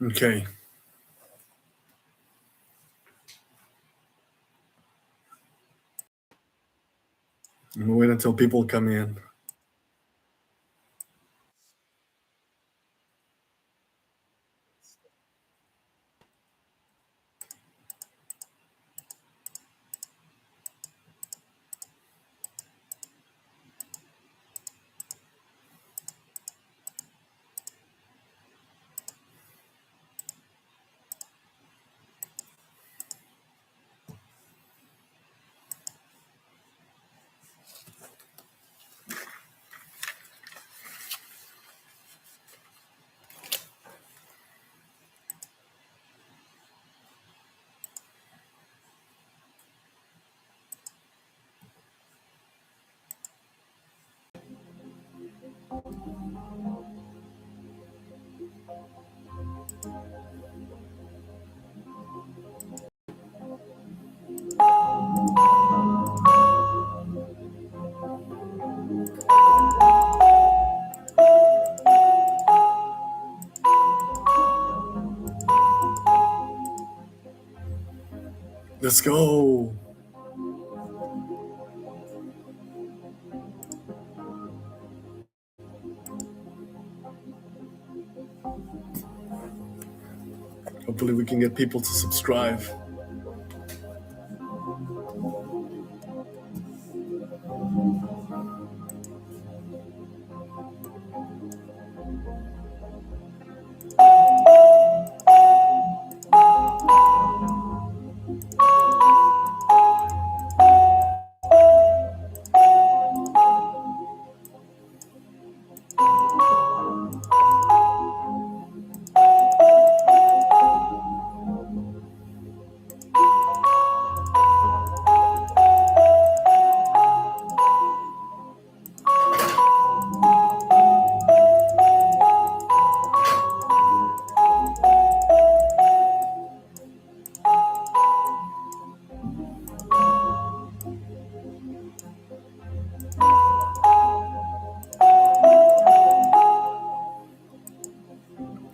Okay. I'm gonna wait until people come in. Let's go. Hopefully we can get people to subscribe.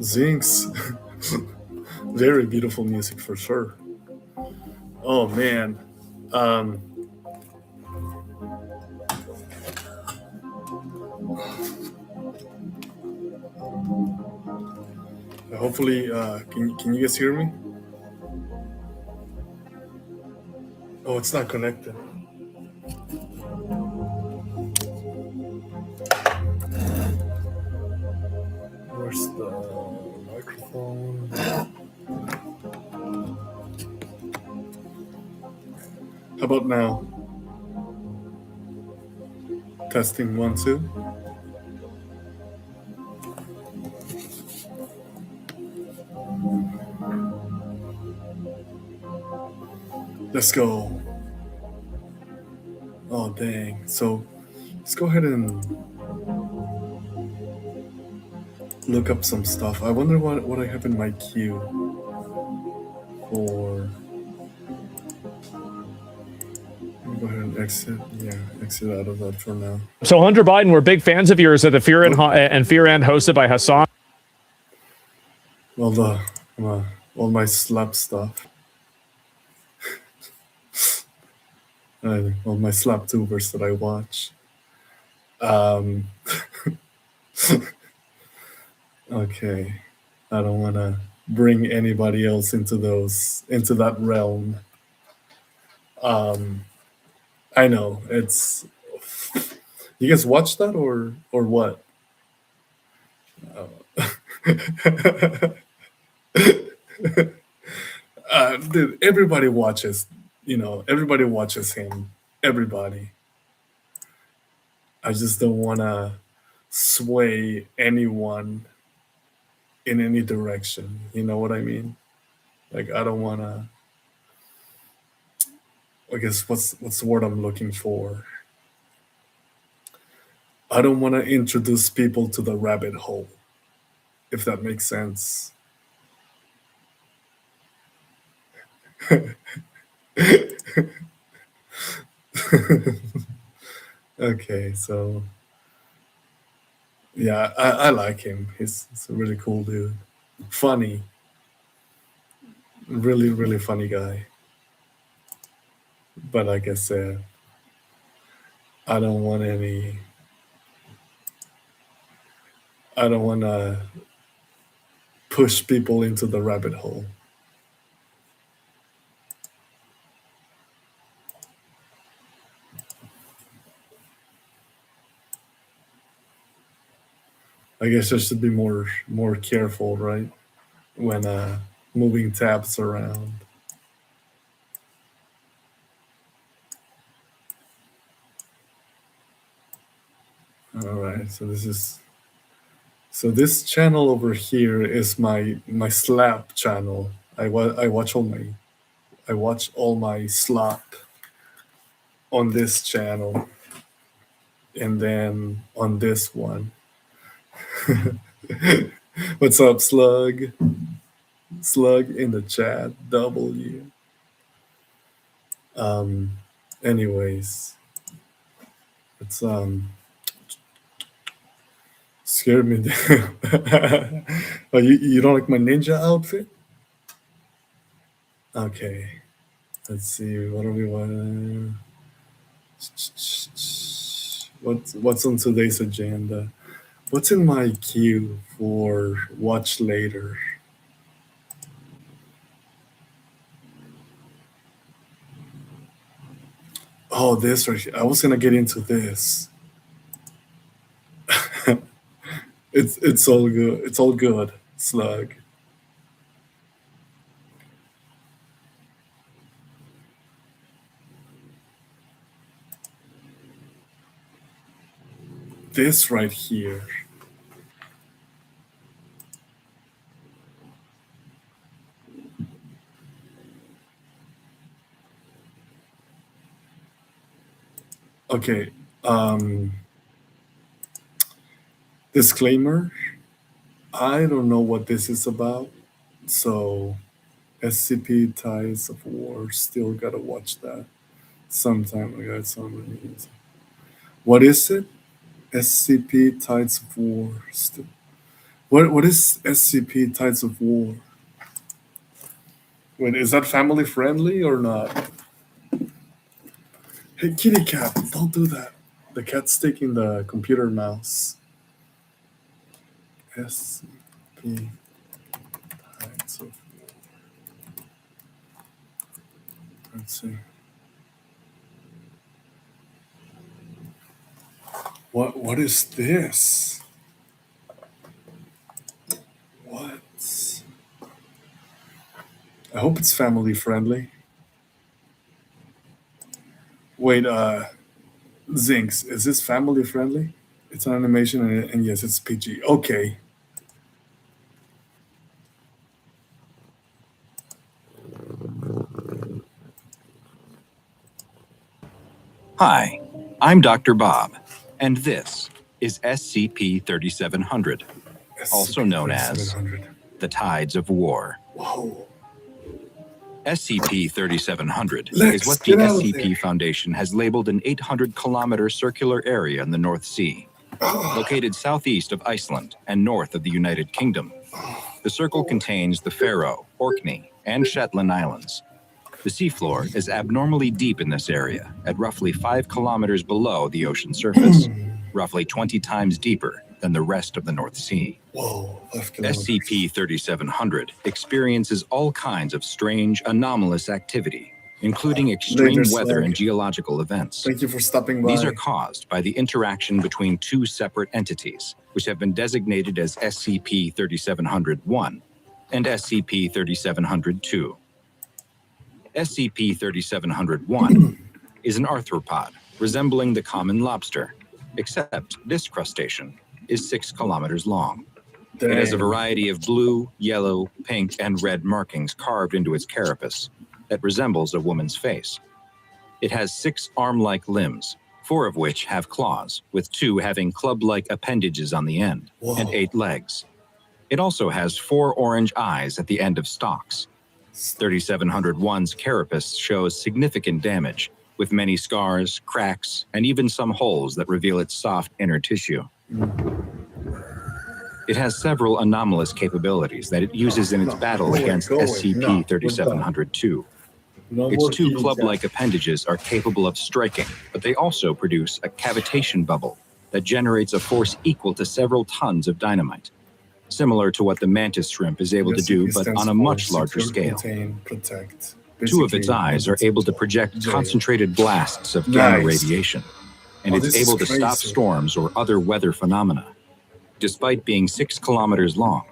Zinx. Very beautiful music for sure. Oh man. Um, hopefully, can you guys hear me? Oh, it's not connected. Where's the microphone? How about now? Testing 1, 2. Let's go. Oh dang. So let's go ahead and look up some stuff. I wonder what I have in my queue for. Let me go ahead and exit. Yeah, exit out of that for now. So Hunter Biden, we're big fans of yours at the Fear and hosted by Hassan. All my slap stuff. All my slap tubers that I watch. Okay, I don't want to bring anybody else into that realm. I know it's. You guys watch that or what? Dude, everybody watches. Everybody watches him. Everybody. I just don't want to sway anyone in any direction. You know what I mean? Like I don't want to. I guess what's the word I'm looking for? I don't want to introduce people to the rabbit hole, if that makes sense. Okay, so yeah, I like him. He's a really cool dude. Funny. Really, really funny guy. But like I said, I don't want any. I don't want to push people into the rabbit hole. I guess I should be more careful, right? When moving tabs around. All right, so this channel over here is my slap channel. I watch all my slap on this channel, and then on this one. What's up, Slug? Slug in the chat. W. Anyways, it's scared me. Oh, you don't like my ninja outfit? Okay. Let's see. What do we want? What's on today's agenda? What's in my queue for watch later? Oh, this right here. I was gonna get into this. It's all good. It's all good, Slug. This right here. Okay. Disclaimer. I don't know what this is about, so SCP Tides of War, still gotta watch that sometime. I got so many. What is it? SCP Tides of War. What is SCP Tides of War? Wait, is that family friendly or not? Hey, kitty cat, don't do that. The cat's taking the computer mouse. SCP Tides of War. Let's see. What is this? What? I hope it's family friendly. Wait, Zinx, is this family friendly? It's an animation and yes, it's PG. Okay. Hi, I'm Dr. Bob, and this is SCP-3700, also known as the Tides of War. Whoa. SCP-3700 Lex, is what the get out of SCP there. Foundation has labeled an 800-kilometer circular area in the North Sea, located southeast of Iceland and north of the United Kingdom. The circle contains the Faroe, Orkney, and Shetland Islands. The seafloor is abnormally deep in this area, at roughly 5 kilometers below the ocean surface, roughly 20 times deeper than the rest of the North Sea. Whoa, 5 kilometers. SCP-3700 experiences all kinds of strange, anomalous activity, including extreme Later, weather Slug. and geological events. Thank you for stopping by. These are caused by the interaction between two separate entities, which have been designated as SCP-3700-1 and SCP-3700-2. SCP-3700-1 is an arthropod resembling the common lobster, except this crustacean is 6 kilometers long. It has a Dang. variety of blue, yellow, pink, and red markings carved into its carapace that resembles a woman's face. It has 6 arm-like limbs, 4 of which have claws, with 2 having club-like appendages on the end, Whoa. and 8 legs. It also has 4 orange eyes at the end of stalks. 3701's carapace shows significant damage, with many scars, cracks, and even some holes that reveal its soft inner tissue. It has several anomalous capabilities that it uses in its battle against SCP-3702. Its two club-like appendages are capable of striking, but they also produce a cavitation bubble that generates a force equal to several tons of dynamite, similar to what the mantis shrimp is able to do, but on a much larger scale. Protect. Two of its eyes are able to project concentrated blasts of gamma radiation, and it's able to stop storms or other weather phenomena. Despite being 6 kilometers long,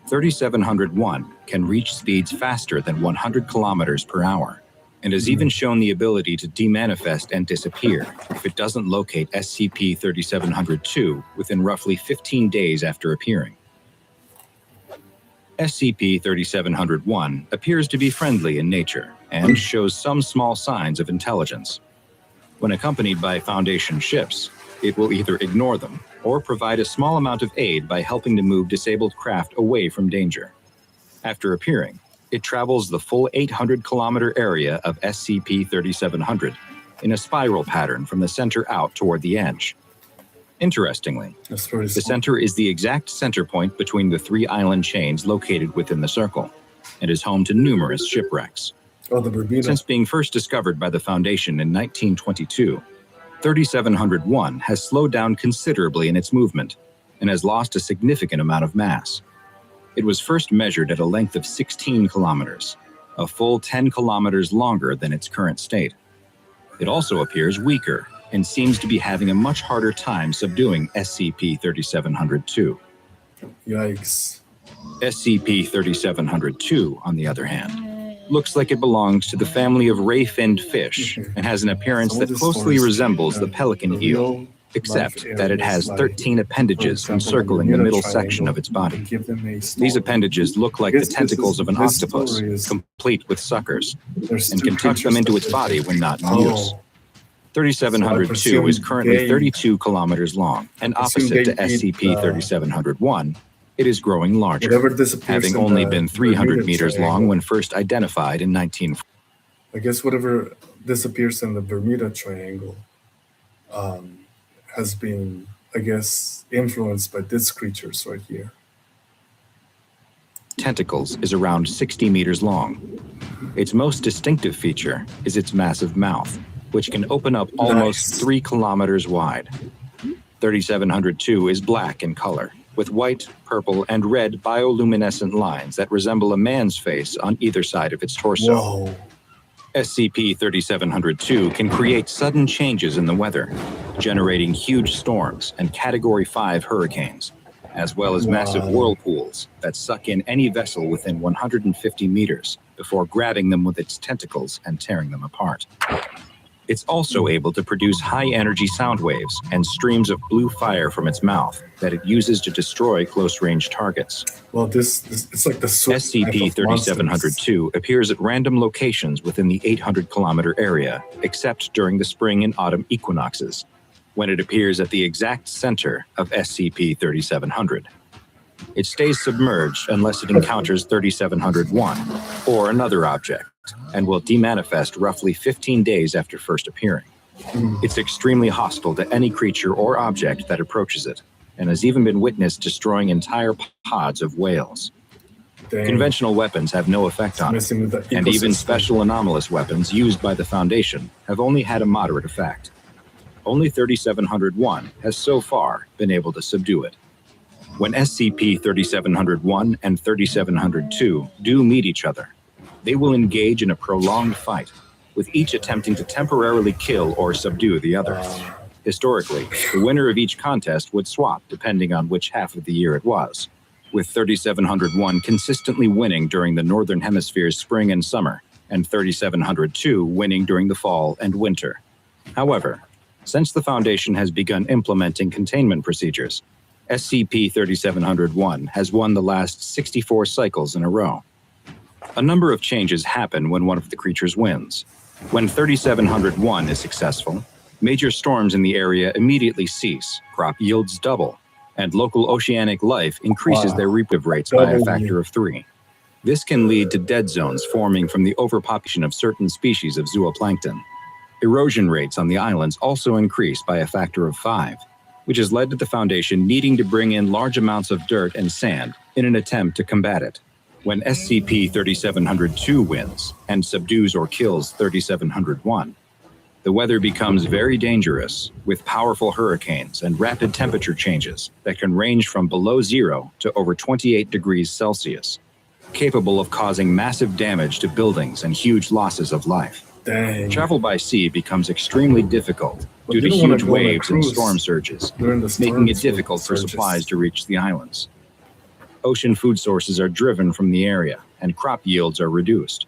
3701 can reach speeds faster than 100 kilometers per hour, and has even shown the ability to demanifest and disappear if it doesn't locate SCP-3702 within roughly 15 days after appearing. SCP-3701 appears to be friendly in nature and shows some small signs of intelligence. When accompanied by Foundation ships, it will either ignore them or provide a small amount of aid by helping to move disabled craft away from danger. After appearing, it travels the full 800-kilometer area of SCP-3700 in a spiral pattern from the center out toward the edge. Interestingly, the center is the exact center point between the 3 island chains located within the circle, and is home to numerous shipwrecks. Since being first discovered by the Foundation in 1922, 3701 has slowed down considerably in its movement and has lost a significant amount of mass. It was first measured at a length of 16 kilometers, a full 10 kilometers longer than its current state. It also appears weaker and seems to be having a much harder time subduing SCP-3702. Yikes. SCP-3702, on the other hand, looks like it belongs to the family of ray-finned fish and has an appearance that closely resembles the pelican eel, except that it has 13 appendages encircling the middle section of its body. These appendages look like the tentacles of an octopus, complete with suckers, and can tuck them into its body when not in use. 3702 is currently 32 kilometers long, and opposite to SCP-3701, it is growing larger, having only been 300 meters long when first identified in 1940. I guess whatever disappears in the Bermuda Triangle has been, I guess, influenced by these creatures right here. Tentacles is around 60 meters long. Its most distinctive feature is its massive mouth, which can open up almost 3 kilometers wide. 3702 is black in color, with white, purple, and red bioluminescent lines that resemble a man's face on either side of its torso. Whoa. SCP-3702 can create sudden changes in the weather, generating huge storms and Category 5 hurricanes, as well as massive whirlpools that suck in any vessel within 150 meters before grabbing them with its tentacles and tearing them apart. It's also able to produce high-energy sound waves and streams of blue fire from its mouth that it uses to destroy close-range targets. Well, this it's like the SCP-3702 appears at random locations within the 800-kilometer area, except during the spring and autumn equinoxes, when it appears at the exact center of SCP-3700. It stays submerged unless it encounters 3701 or another object, and will demanifest roughly 15 days after first appearing. It's extremely hostile to any creature or object that approaches it, and has even been witnessed destroying entire pods of whales. Conventional weapons have no effect on it, and even special anomalous weapons used by the Foundation have only had a moderate effect. Only 3701 has so far been able to subdue it. When SCP-3701 and 3702 do meet each other, they will engage in a prolonged fight, with each attempting to temporarily kill or subdue the other. Historically, the winner of each contest would swap depending on which half of the year it was, with 3701 consistently winning during the Northern Hemisphere's spring and summer, and 3702 winning during the fall and winter. However, since the Foundation has begun implementing containment procedures, SCP-3701 has won the last 64 cycles in a row. A number of changes happen when one of the creatures wins. When 3701 is successful, major storms in the area immediately cease, crop yields double, and local oceanic life increases their reproductive rates by a factor of 3. This can lead to dead zones forming from the overpopulation of certain species of zooplankton. Erosion rates on the islands also increase by a factor of 5, which has led to the Foundation needing to bring in large amounts of dirt and sand in an attempt to combat it. When SCP-3702 wins and subdues or kills 3701, the weather becomes very dangerous, with powerful hurricanes and rapid temperature changes that can range from below zero to over 28 degrees Celsius, capable of causing massive damage to buildings and huge losses of life. Dang. Travel by sea becomes extremely difficult But due to you don't wanna huge go on a waves and cruise storm surges, during the making it storms difficult for surges. supplies to reach the islands. Ocean food sources are driven from the area, and crop yields are reduced.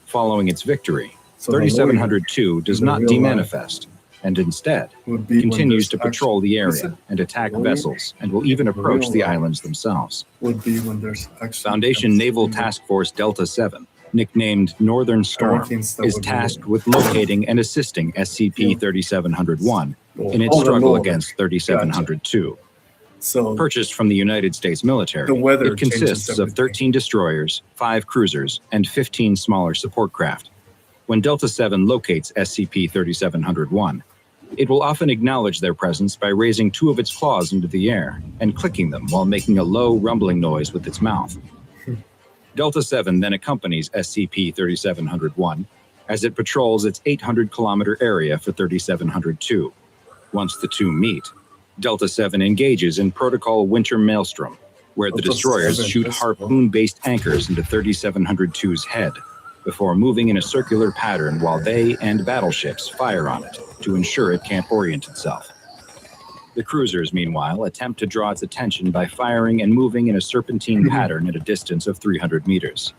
Following its victory, So the 3702 does in the not real demanifest, and instead would be when continues there's to patrol the Is area it and attack really? vessels, and will even approach Real the life. islands themselves. would be when there's actually Foundation Naval Task Force Delta 7, nicknamed Northern Storm, Hurricanes that is would tasked be- with locating and assisting SCP-3701 in its Oh, the struggle Lord. against 3702. So Purchased from the United States military, The weather it consists changes of everything. 13 destroyers, 5 cruisers, and 15 smaller support craft. When Delta 7 locates SCP-3701, it will often acknowledge their presence by raising 2 of its claws into the air and clicking them while making a low rumbling noise with its mouth. Delta 7 then accompanies SCP-3701 as it patrols its 800-kilometer area for 3702. Once the two meet, Delta 7 engages in Protocol Winter Maelstrom, where the Delta destroyers 7, shoot that's- harpoon-based anchors into 3702's head, before moving in a circular pattern while they and battleships fire on it to ensure it can't orient itself. The cruisers, meanwhile, attempt to draw its attention by firing and moving in a serpentine pattern at a distance of 300 meters.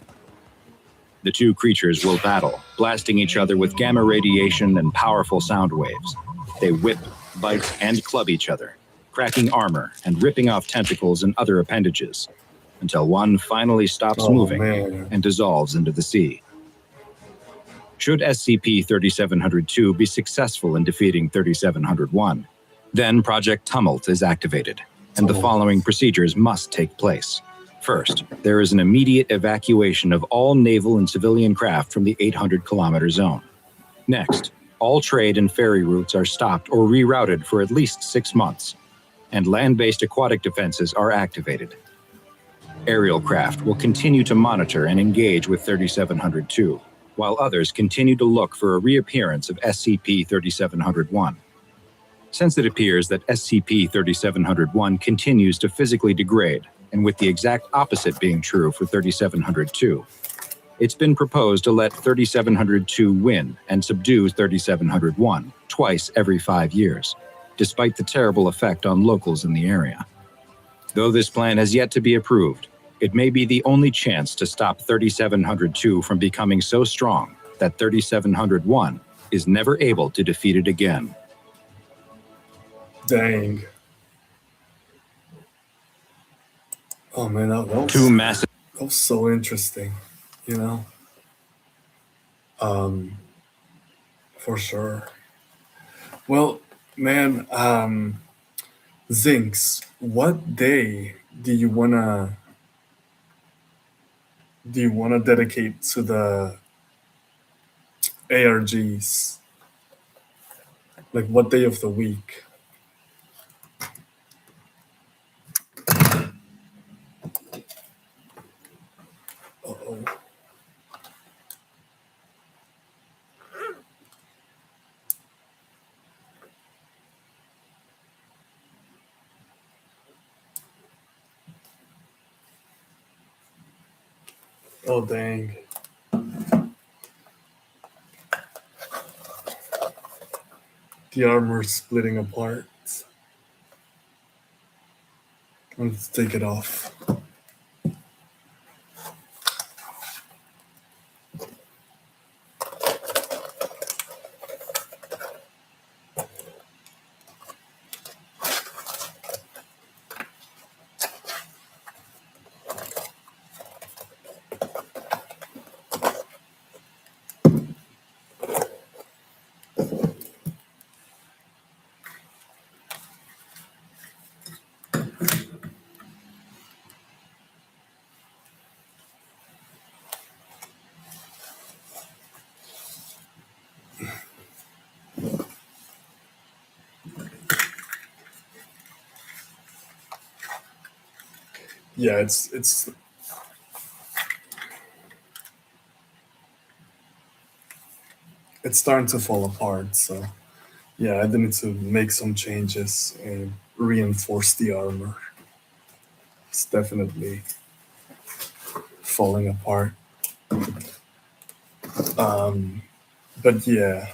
The two creatures will battle, blasting each other with gamma radiation and powerful sound waves. They whip, bite, and club each other, cracking armor and ripping off tentacles and other appendages, until one finally stops Oh, moving man. and dissolves into the sea. Should SCP-3702 be successful in defeating 3701, then Project Tumult is activated, and the Tumult. following procedures must take place. First, there is an immediate evacuation of all naval and civilian craft from the 800-kilometer zone. Next, all trade and ferry routes are stopped or rerouted for at least 6 months, and land-based aquatic defenses are activated. Aerial craft will continue to monitor and engage with 3702, while others continue to look for a reappearance of SCP-3701. Since it appears that SCP-3701 continues to physically degrade, and with the exact opposite being true for 3702, it's been proposed to let 3702 win and subdue 3701 twice every 5 years, despite the terrible effect on locals in the area. Though this plan has yet to be approved, it may be the only chance to stop 3702 from becoming so strong that 3701 is never able to defeat it again. Dang. Oh man, that was, Two massive that was so interesting, you know. For sure. Well, man, Zinx, what day do you wanna dedicate to the ARGs? Like what day of the week? Uh-oh. Oh dang. The armor's splitting apart. Let's take it off. yeah, it's starting to fall apart. So yeah, I need to make some changes and reinforce the armor. It's definitely falling apart. Um, but yeah.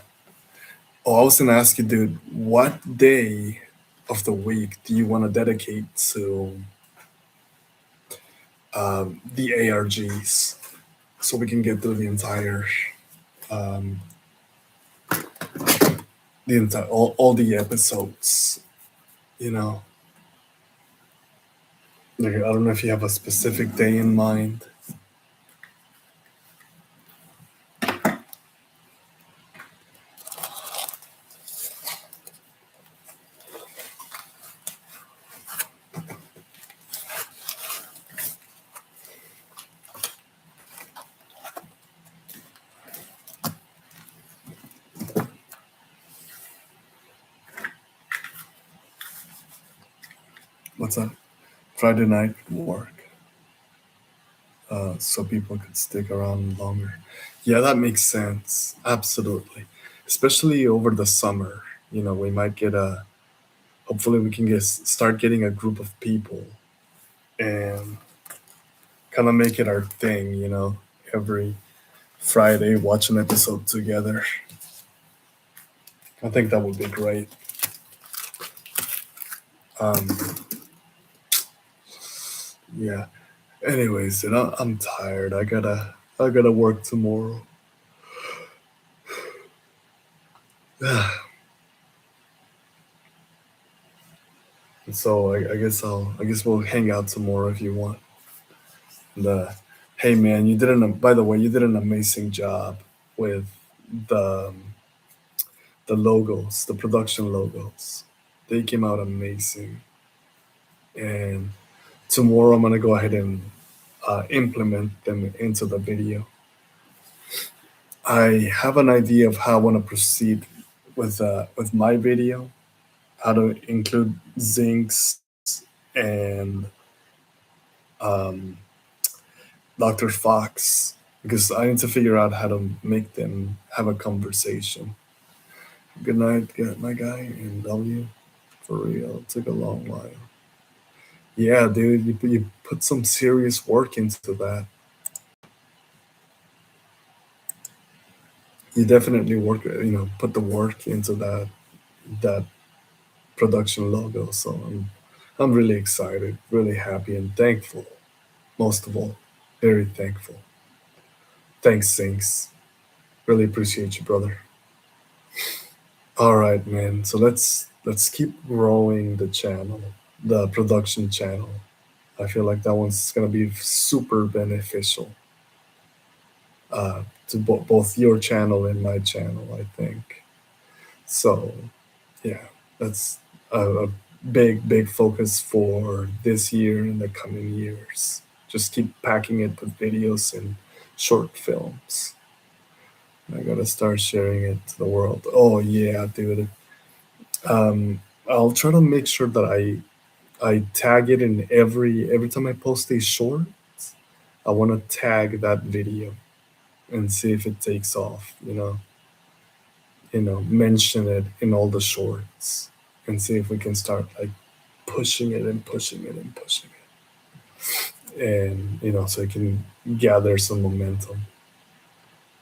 Oh, I was gonna ask you, dude, what day of the week do you want to dedicate to the ARGs so we can get through um, the entire all the episodes? You know, like, I don't know if you have a specific day in mind. What's up? Friday night would work, so people could stick around longer. Yeah, that makes sense. Absolutely, especially over the summer. You know, we might get a. Hopefully, we can start getting a group of people and kind of make it our thing. You know, every Friday watch an episode together. I think that would be great. Um, yeah. Anyways, dude, I'm tired. I gotta work tomorrow. So I guess we'll hang out tomorrow if you want. And, hey man, you did by the way, you did an amazing job with the the logos, the production logos. They came out amazing. And tomorrow I'm gonna go ahead and implement them into the video. I have an idea of how I want to proceed with my video, how to include Zinks and um, Dr. Fox, because I need to figure out how to make them have a conversation. Good night, my guy, and W. For real, it took a long while. Yeah, dude, you put some serious work into that. You definitely put the work into that production logo. So I'm really excited, really happy, and thankful. Most of all, very thankful. Thanks, Sinks. Really appreciate you, brother. All right, man. So let's keep growing the channel, the production channel. I feel like that one's gonna be super beneficial to both your channel and my channel. I think so. Yeah, that's a big focus for this year and the coming years. Just keep packing it with videos and short films. I gotta start sharing it to the world. Oh yeah, dude. I'll try to make sure that I tag it in every time I post a short. I want to tag that video and see if it takes off. Mention it in all the shorts and see if we can start like pushing it and pushing it and pushing it, and so it can gather some momentum.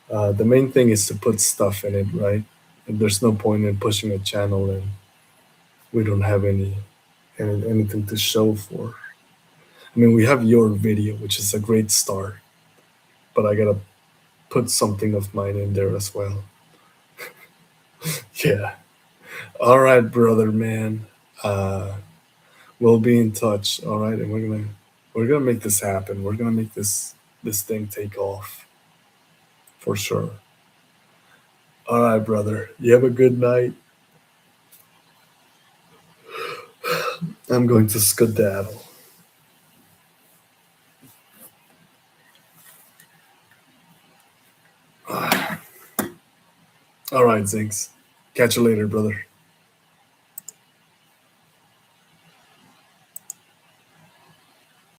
The main thing is to put stuff in it, right? And there's no point in pushing a channel and we don't have anything to show for. I mean, we have your video, which is a great start, but I gotta put something of mine in there as well. Yeah. All right, brother, man. Uh, we'll be in touch. All right, and we're gonna make this happen. We're gonna make this thing take off for sure. All right, brother. You have a good night. I'm going to skedaddle. All right, Zinks. Catch you later, brother.